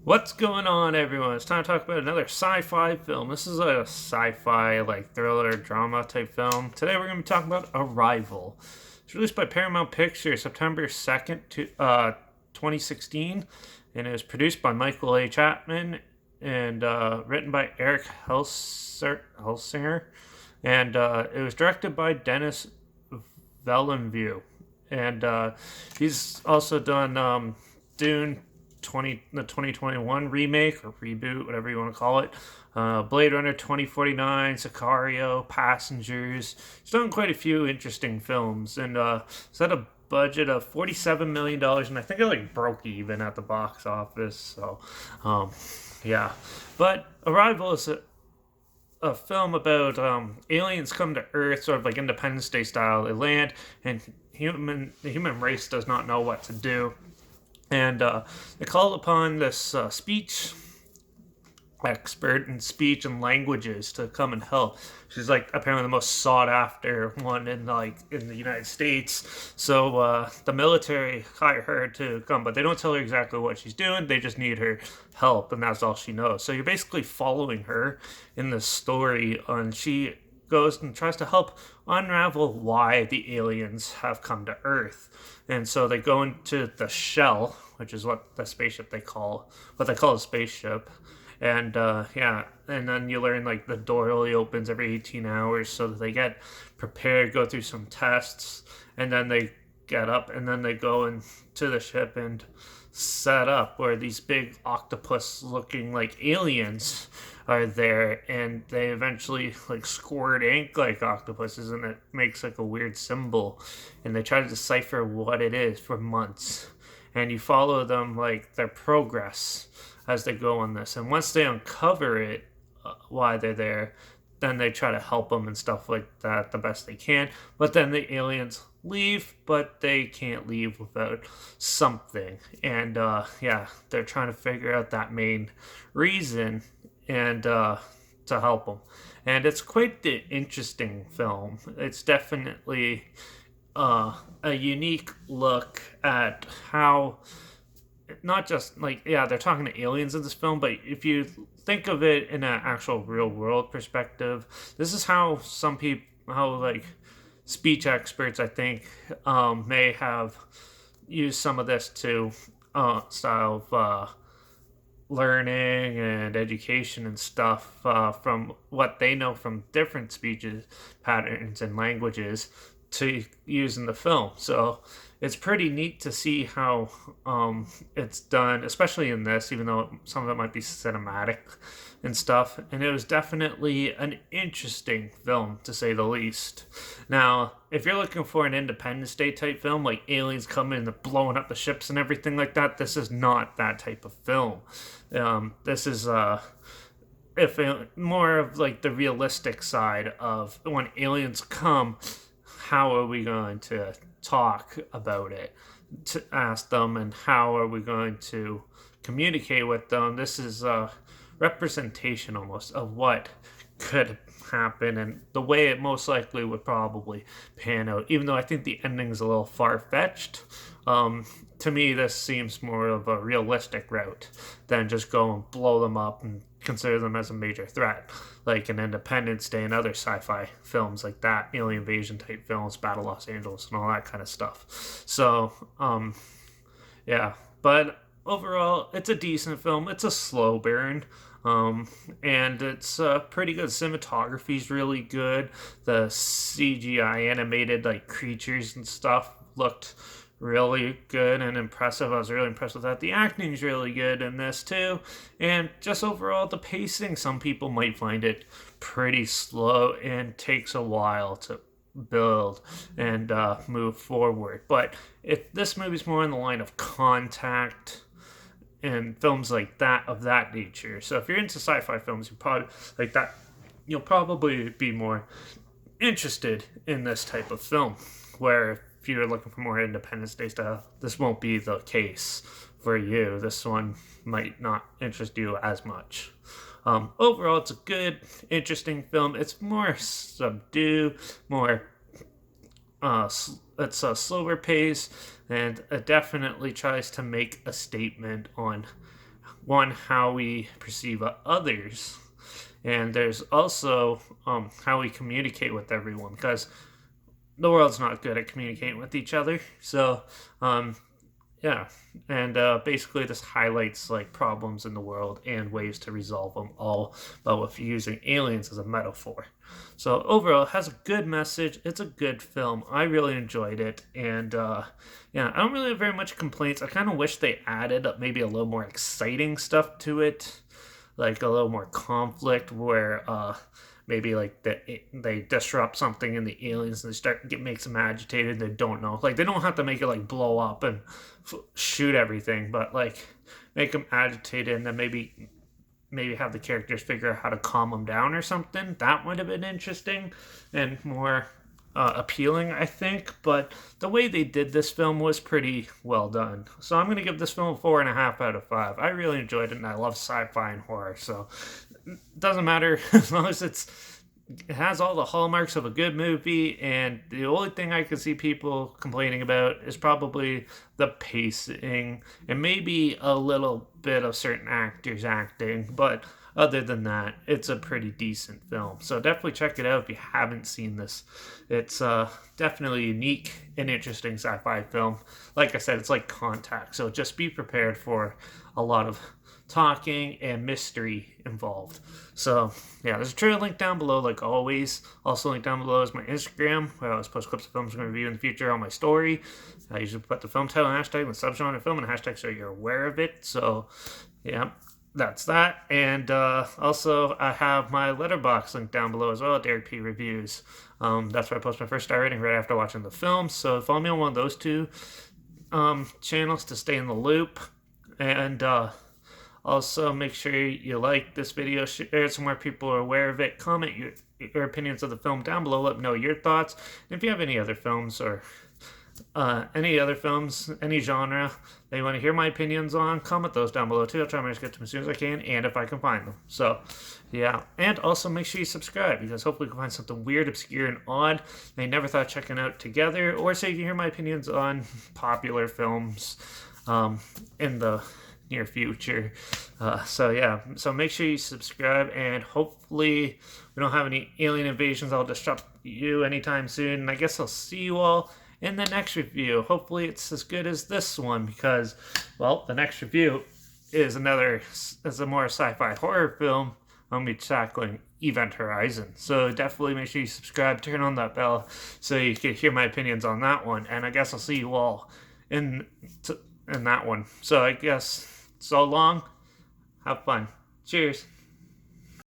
What's going on, everyone? It's time to talk about another sci-fi film. This is a sci-fi, like thriller, drama type film. Today we're going to be talking about Arrival. It's released by Paramount Pictures September 2nd, 2016, and it was produced by Michael A. Chapman and written by Eric Helsinger, and it was directed by Dennis Villeneuve, and he's also done Dune 2021 remake or reboot, whatever you want to call it. Blade Runner 2049, Sicario, Passengers. He's done quite a few interesting films, and it's had a budget of $47 million, and I think it like broke even at the box office. So, um, yeah. But Arrival is a film about aliens come to Earth, sort of like Independence Day style. They land, and the human race does not know what to do, and they call upon this speech expert in speech and languages to come and help. She's like apparently the most sought after one in the United States. So the military hire her to come, but they don't tell her exactly what she's doing. They just need her help, and that's all she knows. So you're basically following her in this story, and she goes and tries to help unravel why the aliens have come to Earth. And so they go into the shell, which is what they call a spaceship, and and then you learn like the door only opens every 18 hours, so that they get prepared, go through some tests, and then they get up, and then they go into the ship and set up where these big octopus looking like aliens are there, and they eventually like squirt ink like octopuses, and it makes like a weird symbol, and they try to decipher what it is for months, and you follow them like their progress as they go on this. And once they uncover it, why they're there, then they try to help them and stuff like that the best they can. But then the aliens leave, but they can't leave without something. And they're trying to figure out that main reason and to help them. And it's quite the interesting film. It's definitely a unique look at how not just like they're talking to aliens in this film, but if you think of it in an actual real world perspective, this is how some people, how like speech experts, I think, may have used some of this to style of learning and education and stuff from what they know from different speeches patterns and languages to use in the film. So it's pretty neat to see how it's done, especially in this, even though some of it might be cinematic and stuff. And it was definitely an interesting film, to say the least. Now, if you're looking for an Independence Day type film, like aliens coming and blowing up the ships and everything like that, this is not that type of film. This is if more of like the realistic side of when aliens come, how are we going to talk about it, to ask them, and how are we going to communicate with them. This is a representation almost of what could happen and the way it most likely would probably pan out, even though I think the ending's a little far-fetched. To me, this seems more of a realistic route than just go and blow them up and consider them as a major threat, like in Independence Day and other sci-fi films like that, alien invasion type films, Battle Los Angeles, and all that kind of stuff. So, yeah, but overall, it's a decent film. It's a slow burn. And it's pretty good. Cinematography's really good. The CGI animated like creatures and stuff looked really good and impressive. I was really impressed with that. The acting's really good in this too, and just overall the pacing. Some people might find it pretty slow and takes a while to build and move forward. But if this movie's more in the line of Contact and films like that of that nature. So if you're into sci-fi films, you probably like that. You'll probably be more interested in this type of film. Where if you're looking for more Independence Day style, this won't be the case for you. This one might not interest you as much. Overall, it's a good, interesting film. It's more subdued, more it's a slower pace, and it definitely tries to make a statement on one, how we perceive others, and there's also how we communicate with everyone, because the world's not good at communicating with each other. So yeah, and basically this highlights like problems in the world and ways to resolve them all, but with using aliens as a metaphor. So overall, it has a good message. It's a good film. I really enjoyed it, and yeah, I don't really have very much complaints. I kind of wish they added maybe a little more exciting stuff to it, like a little more conflict where maybe like they disrupt something in the aliens and they makes them agitated. They don't know, like they don't have to make it like blow up and shoot everything, but like make them agitated, and then maybe have the characters figure out how to calm them down or something. That would have been interesting and more appealing, I think. But the way they did this film was pretty well done. So I'm going to give this film a 4.5 out of 5. I really enjoyed it, and I love sci-fi and horror. So it doesn't matter as long as it has all the hallmarks of a good movie, and the only thing I can see people complaining about is probably the pacing and maybe a little bit of certain actors acting, but other than that, it's a pretty decent film. So definitely check it out if you haven't seen this. It's definitely a unique and interesting sci-fi film. Like I said, it's like Contact, so just be prepared for a lot of talking and mystery involved. So yeah, there's a trailer link down below, like always. Also linked down below is my Instagram, where I always post clips of films I'm going to review in the future on my story. I usually put the film title and hashtag and the subgenre of film and hashtag so you're aware of it. So yeah, that's that. And also I have my Letterbox link down below as well, Derek P Reviews. That's where I post my first star rating right after watching the film. So follow me on one of those two channels to stay in the loop. And also, make sure you like this video, share it so more people are aware of it. Comment your opinions of the film down below. Let me know your thoughts. And if you have any other films or any genre that you want to hear my opinions on, comment those down below too. I'll try my best to get to them as soon as I can, and if I can find them. So, yeah. And also make sure you subscribe, because hopefully you can find something weird, obscure, and odd that you never thought of checking out together, or so you can hear my opinions on popular films in the near future. So yeah, so make sure you subscribe, and hopefully we don't have any alien invasions. I'll disrupt you anytime soon, and I guess I'll see you all in the next review. Hopefully it's as good as this one, because, well, the next review is a more sci-fi horror film. I'm going to be tackling Event Horizon. So definitely make sure you subscribe, turn on that bell so you can hear my opinions on that one, and I guess I'll see you all in that one. So I guess so long. Have fun. Cheers.